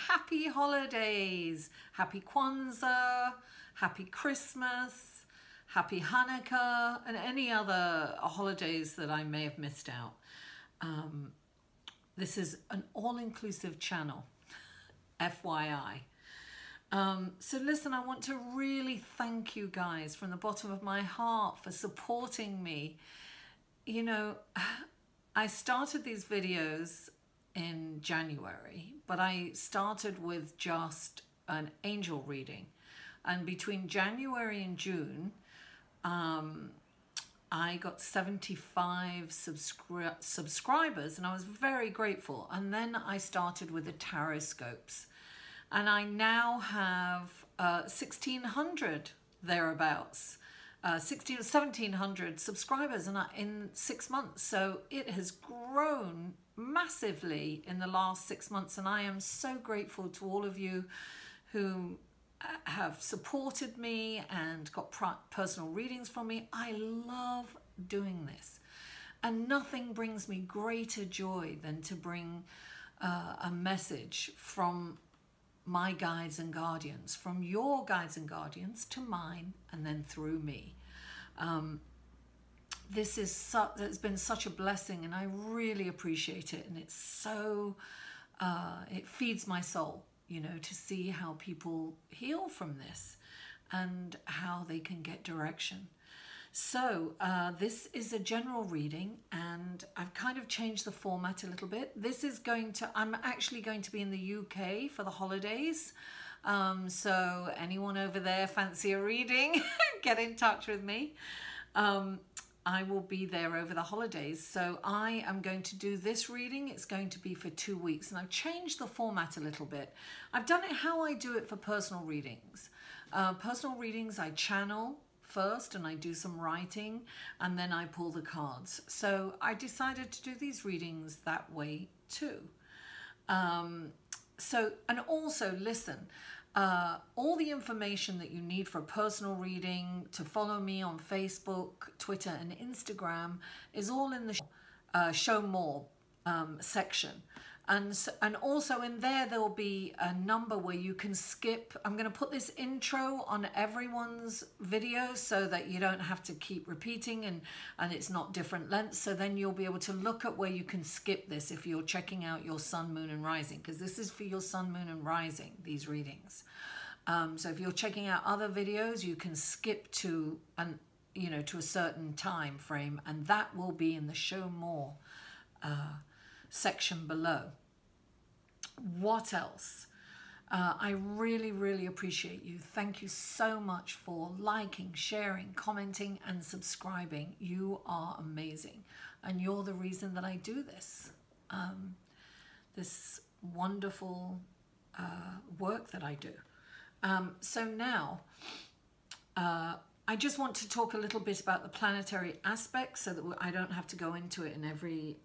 Happy holidays, happy Kwanzaa, happy Christmas, happy Hanukkah, and any other holidays that I may have missed out. This is an all-inclusive channel, FYI. So listen, I want to really thank you guys from the bottom of my heart for supporting me. You know, I started these videos in January, but I started with just an angel reading, and between January and June I got 75 subscribers, and I was very grateful. And then I started with the tarot scopes, and I now have 1,600 thereabouts, 1,700 subscribers in 6 months. So it has grown massively in the last 6 months, and I am so grateful to all of you who have supported me and got personal readings from me. I love doing this, and nothing brings me greater joy than to bring a message from my guides and guardians, from your guides and guardians to mine, and then through me. This is it's been such a blessing, and I really appreciate it. And it's so, it feeds my soul, you know, to see how people heal from this and how they can get direction. So this is a general reading, and I've kind of changed the format a little bit. This is I'm actually going to be in the UK for the holidays. So anyone over there fancy a reading, get in touch with me. I will be there over the holidays. So I am going to do this reading. It's going to be for 2 weeks, and I've changed the format a little bit. I've done it how I do it for personal readings. Personal readings, I channel first and I do some writing, and then I pull the cards. So I decided to do these readings that way too. And also listen, all the information that you need for a personal reading, to follow me on Facebook, Twitter and Instagram, is all in the show more section. And also in there will be a number where you can skip. I'm going to put this intro on everyone's video so that you don't have to keep repeating, and it's not different lengths. So then you'll be able to look at where you can skip this if you're checking out your sun, moon and rising, because this is for your sun, moon and rising, these readings. So if you're checking out other videos, you can skip to to a certain time frame, and that will be in the show more section below. What else? I really, really appreciate you. Thank you so much for liking, sharing, commenting and subscribing. You are amazing, and you're the reason that I do this, this wonderful work that I do. So now I just want to talk a little bit about the planetary aspects so that I don't have to go into it in every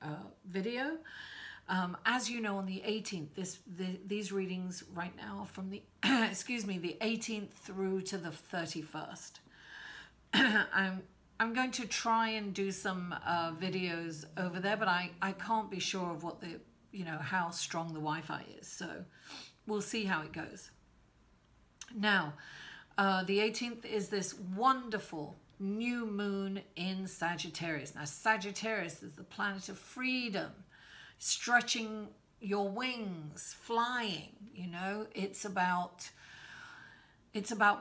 video. As you know, on the 18th, these readings right now are from the, excuse me, the 18th through to the 31st. I'm going to try and do some videos over there, but I can't be sure of what the, how strong the Wi-Fi is. So we'll see how it goes. Now, the 18th is this wonderful new moon in Sagittarius. Now, Sagittarius is the planet of freedom, stretching your wings, flying, it's about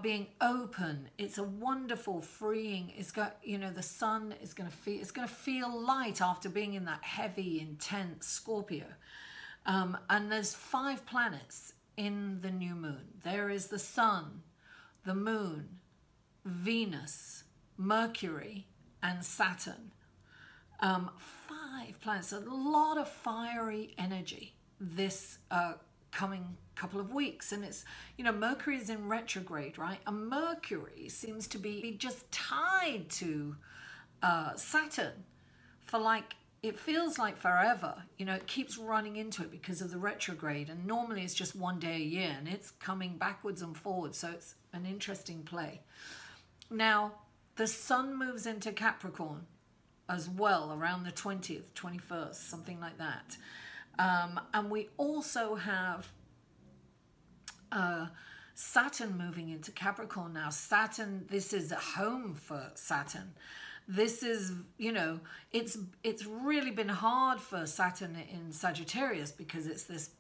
being open. It's a wonderful freeing. It's got, the sun is going to feel light after being in that heavy, intense Scorpio. And there's 5 planets in the new moon. There is the sun, the moon, Venus, Mercury, and Saturn. 5 planets, a lot of fiery energy this coming couple of weeks. And it's, Mercury is in retrograde, right? And Mercury seems to be just tied to Saturn for like it feels like forever. You know, it keeps running into it because of the retrograde, and normally it's just one day a year, and it's coming backwards and forwards, so it's an interesting play. Now, the sun moves into Capricorn as well around the 20th, 21st, something like that. And we also have Saturn moving into Capricorn now. Saturn, this is a home for Saturn. This is, you know, it's really been hard for Saturn in Sagittarius because it's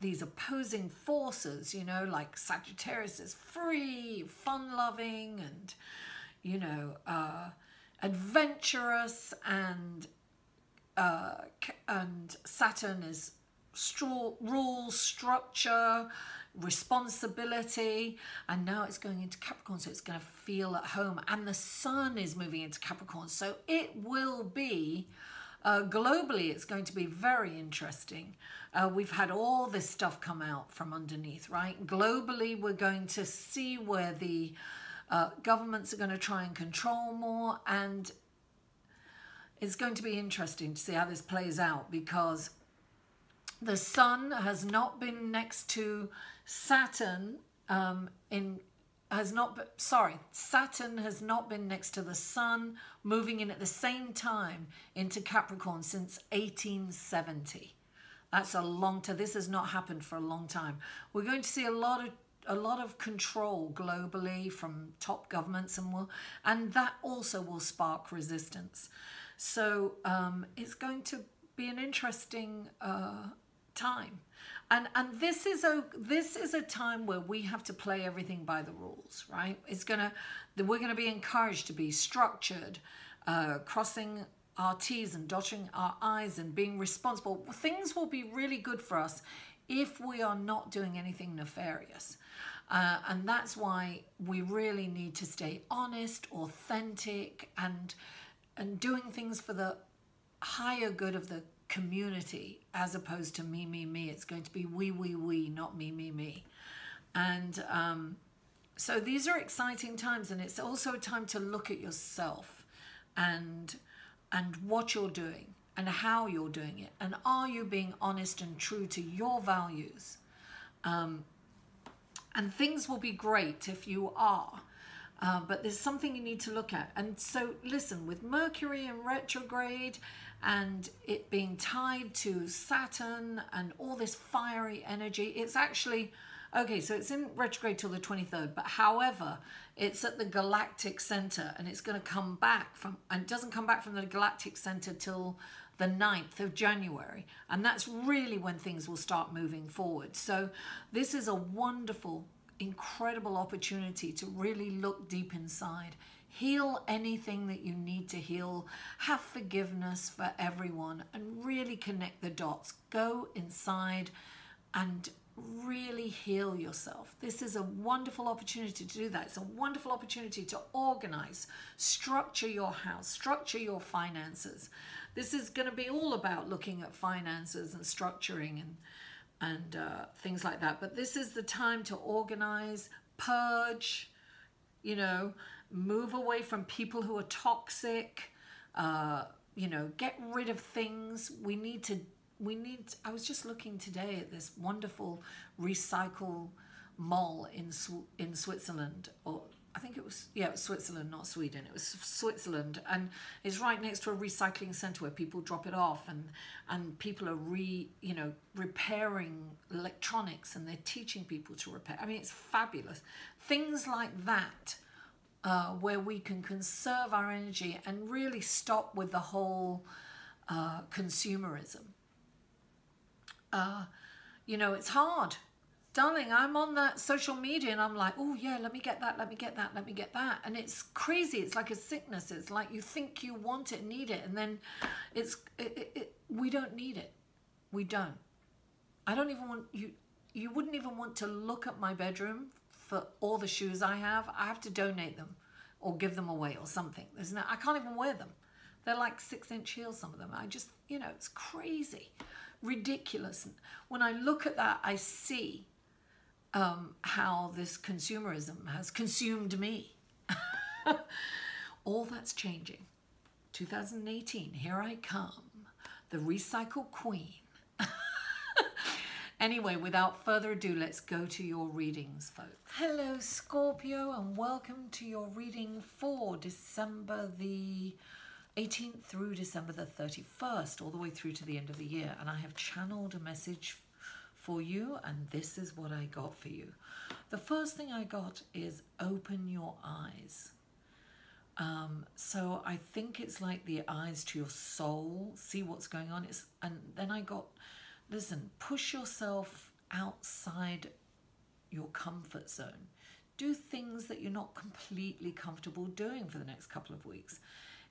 these opposing forces, you know, like Sagittarius is free, fun-loving, and, you know, adventurous, and Saturn is rules, structure, responsibility, and now it's going into Capricorn, so it's going to feel at home. And the sun is moving into Capricorn, so it will be globally, it's going to be very interesting. We've had all this stuff come out from underneath, right? Globally, we're going to see where the governments are going to try and control more, and it's going to be interesting to see how this plays out, because the sun has not been next to Saturn Saturn has not been next to the sun, moving in at the same time into Capricorn since 1870. That's a long time. This has not happened for a long time. We're going to see a lot of control globally from top governments, and that also will spark resistance. So it's going to be an interesting time, and this is a time where we have to play everything by the rules, right? We're gonna be encouraged to be structured, crossing our T's and dotting our I's and being responsible. Things will be really good for us if we are not doing anything nefarious, and that's why we really need to stay honest, authentic, and doing things for the higher good of the community, as opposed to me, me, me. It's going to be we, not me, me, me. And so these are exciting times, and it's also a time to look at yourself and what you're doing and how you're doing it, and are you being honest and true to your values? And things will be great if you are. But there's something you need to look at. And so listen, with Mercury in retrograde and it being tied to Saturn and all this fiery energy, it's actually, okay, so it's in retrograde till the 23rd, but however, it's at the galactic center, and it's going to come back and it doesn't come back from the galactic center till the 9th of January. And that's really when things will start moving forward. So this is a wonderful, incredible opportunity to really look deep inside, heal anything that you need to heal, have forgiveness for everyone, and really connect the dots. Go inside and really heal yourself. This is a wonderful opportunity to do that. It's a wonderful opportunity to organize, structure your house, structure your finances. This is going to be all about looking at finances and structuring and things like that. But this is the time to organize, purge, you know, move away from people who are toxic, you know, get rid of things. I was just looking today at this wonderful recycle mall in Switzerland, or I think it was Switzerland, not Sweden. It was Switzerland, and it's right next to a recycling center where people drop it off, and people are repairing electronics, and they're teaching people to repair. I mean, it's fabulous. Things like that, where we can conserve our energy and really stop with the whole consumerism. You know, it's hard. Darling, I'm on that social media and I'm like, oh yeah, let me get that, let me get that, let me get that. And it's crazy. It's like a sickness. It's like you think you want it, need it, and then we don't need it. We don't. I don't even want you wouldn't even want to look at my bedroom for all the shoes I have. I have to donate them or give them away or something. I can't even wear them. They're like 6-inch heels, some of them. I just, you know, it's crazy, ridiculous. When I look at that, I see how this consumerism has consumed me. All that's changing. 2018, here I come. the recycle queen. Anyway, without further ado, let's go to your readings, folks. Hello, Scorpio, and welcome to your reading for December the 18th through December the 31st, all the way through to the end of the year. And I have channeled a message for you, and this is what I got for you. The first thing I got is open your eyes. So I think it's like the eyes to your soul, see what's going on. And then I got, listen, push yourself outside your comfort zone. Do things that you're not completely comfortable doing for the next couple of weeks.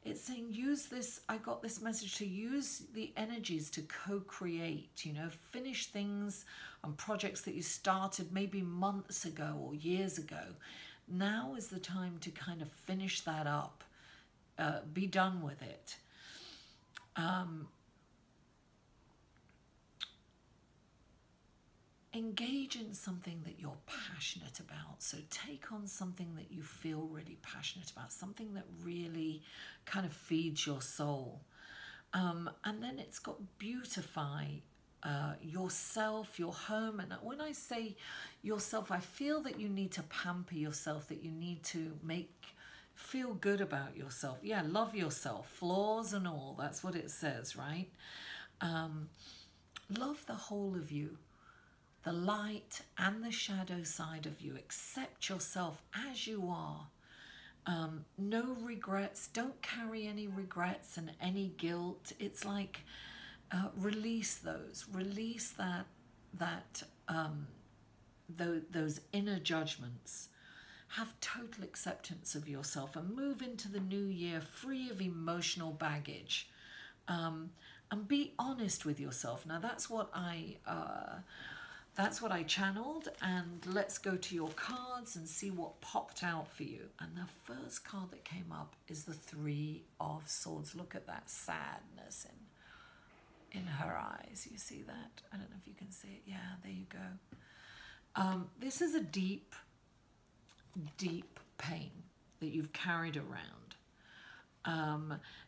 It's saying use this, I got this message to use the energies to co-create, you know, finish things on projects that you started maybe months ago or years ago. Now is the time to kind of finish that up, be done with it. Engage in something that you're passionate about. So take on something that you feel really passionate about, something that really kind of feeds your soul. And then it's got beautify yourself, your home. And when I say yourself, I feel that you need to pamper yourself, that you need to feel good about yourself. Yeah, love yourself, flaws and all. That's what it says, right? Love the whole of you. The light and the shadow side of you. Accept yourself as you are. No regrets. Don't carry any regrets and any guilt. It's like release those. Release those inner judgments. Have total acceptance of yourself and move into the new year free of emotional baggage. And be honest with yourself. Now that's what I channeled, and let's go to your cards and see what popped out for you. And the first card that came up is the Three of Swords. Look at that sadness in her eyes. You see that? I don't know if you can see it. Yeah, there you go. This is a deep, deep pain that you've carried around.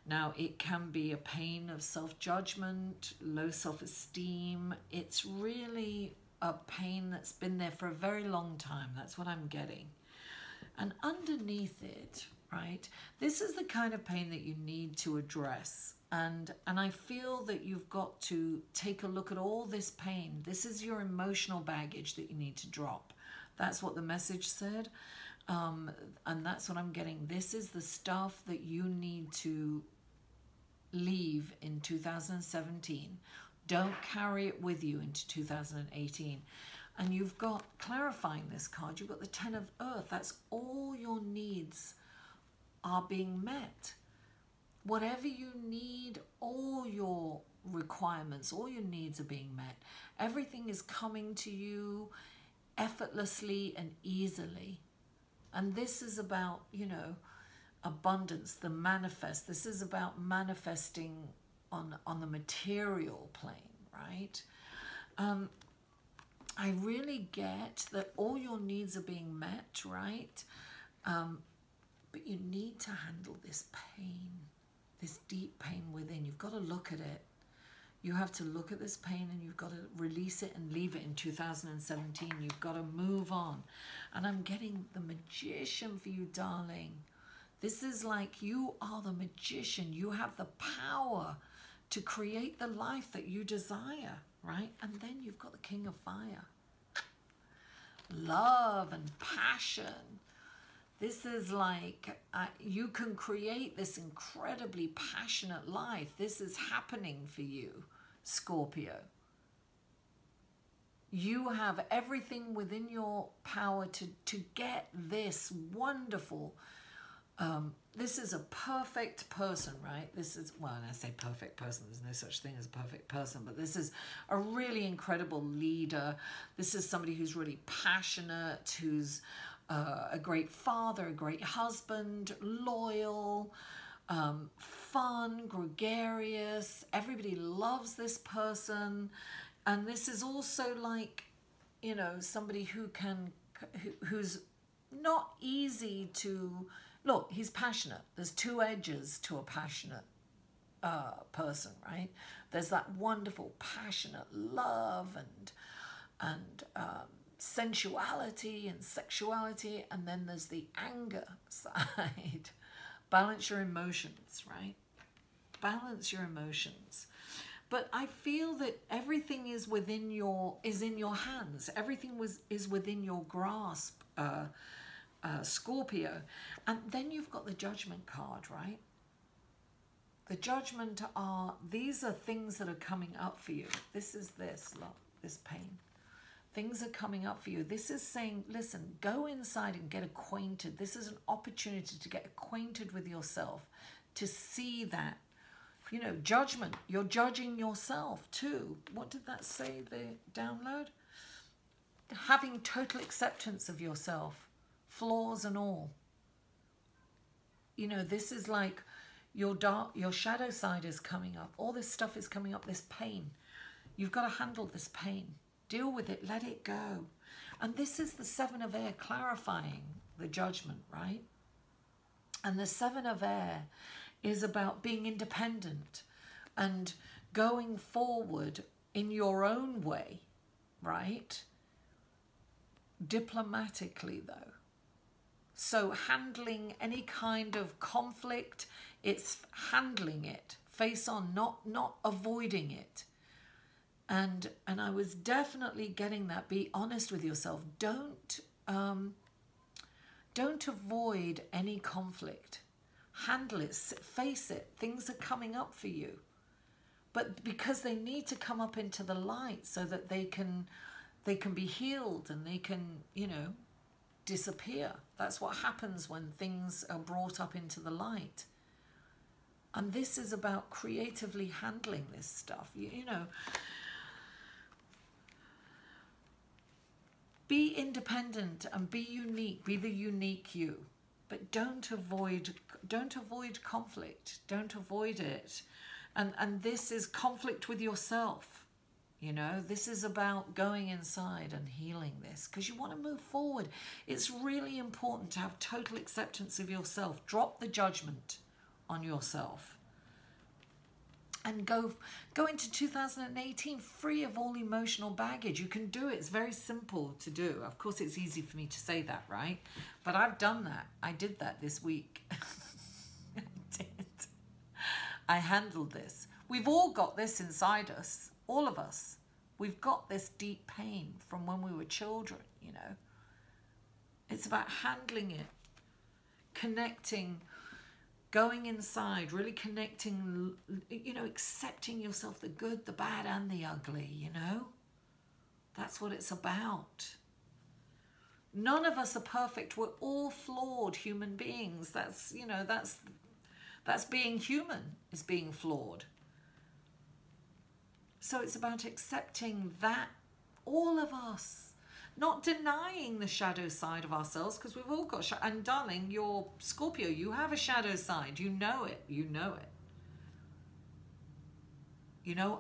Now, it can be a pain of self-judgment, low self-esteem. It's really a pain that's been there for a very long time. That's what I'm getting. And underneath it, right, this is the kind of pain that you need to address. And I feel that you've got to take a look at all this pain. This is your emotional baggage that you need to drop. That's what the message said. And that's what I'm getting. This is the stuff that you need to leave in 2017. Don't carry it with you into 2018. And you've got, clarifying this card, you've got the Ten of Earth. That's all your needs are being met. Whatever you need, all your requirements, all your needs are being met. Everything is coming to you effortlessly and easily. And this is about, you know, abundance, the manifest. This is about manifesting on the material plane, right? I really get that all your needs are being met, right? But you need to handle this pain, this deep pain within. You've got to look at it. You have to look at this pain and you've got to release it and leave it in 2017. You've got to move on. And I'm getting the Magician for you, darling. This is like you are the magician. You have the power to create the life that you desire, right? And then you've got the King of Fire. Love and passion. This is like you can create this incredibly passionate life. This is happening for you, Scorpio. You have everything within your power to get this wonderful. This is a perfect person, right? This is, well, when I say perfect person, there's no such thing as a perfect person, but this is a really incredible leader. This is somebody who's really passionate, who's a great father, a great husband, loyal, fun, gregarious. Everybody loves this person. And this is also like, you know, somebody who's not easy to... Look, he's passionate. There's two edges to a passionate person, right? There's that wonderful, passionate love and sensuality and sexuality, and then there's the anger side. Balance your emotions, right? Balance your emotions. But I feel that everything is in your hands. Everything is within your grasp, Scorpio. And then you've got the Judgment card, right? The Judgment these are things that are coming up for you. This is this pain. Things are coming up for you. This is saying, listen, go inside and get acquainted. This is an opportunity to get acquainted with yourself, to see that, you know, judgment. You're judging yourself too. What did that say, the download? Having total acceptance of yourself, flaws and all. You know, this is like your shadow side is coming up. All this stuff is coming up, this pain. You've got to handle this pain. Deal with it, let it go. And this is the Seven of Air clarifying the Judgment, right? And the Seven of Air is about being independent and going forward in your own way, right? Diplomatically, though. So handling any kind of conflict, it's handling it face on, not avoiding it. And I was definitely getting that. Be honest with yourself. Don't avoid any conflict. Handle it. Face it. Things are coming up for you, but because they need to come up into the light so that they can be healed and they can, you know, disappear. That's what happens when things are brought up into the light. And this is about creatively handling this stuff. You know. Be independent and be unique. Be the unique you, but don't avoid conflict. Don't avoid it. And this is conflict with yourself. You know, this is about going inside and healing this because you want to move forward. It's really important to have total acceptance of yourself. Drop the judgment on yourself. And go into 2018 free of all emotional baggage. You can do it. It's very simple to do. Of course, it's easy for me to say that, right? But I've done that. I did that this week. I did. I handled this. We've all got this inside us. All of us. We've got this deep pain from when we were children, you know. It's about handling it, connecting, going inside, really connecting, you know, accepting yourself, the good, the bad, and the ugly, you know? That's what it's about. None of us are perfect. We're all flawed human beings. That's, you know, that's being human, is being flawed. So it's about accepting that, all of us. Not denying the shadow side of ourselves, because we've all got and darling, you're Scorpio, you have a shadow side. You know it. You know it. You know,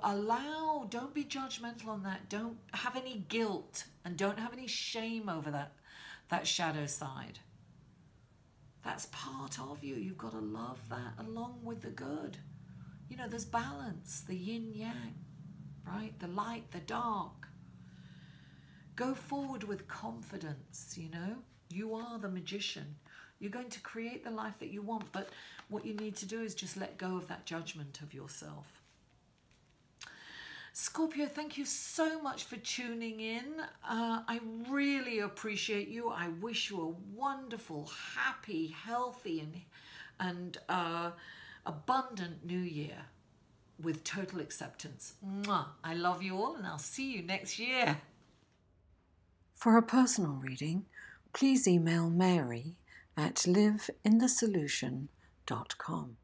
don't be judgmental on that. Don't have any guilt and don't have any shame over that shadow side. That's part of you. You've got to love that along with the good. You know, there's balance, the yin yang, right? The light, the dark. Go forward with confidence, you know. You are the magician. You're going to create the life that you want, but what you need to do is just let go of that judgment of yourself. Scorpio, thank you so much for tuning in. I really appreciate you. I wish you a wonderful, happy, healthy, and abundant new year with total acceptance. Mwah. I love you all, and I'll see you next year. For a personal reading, please email Mary at liveinthesolution.com.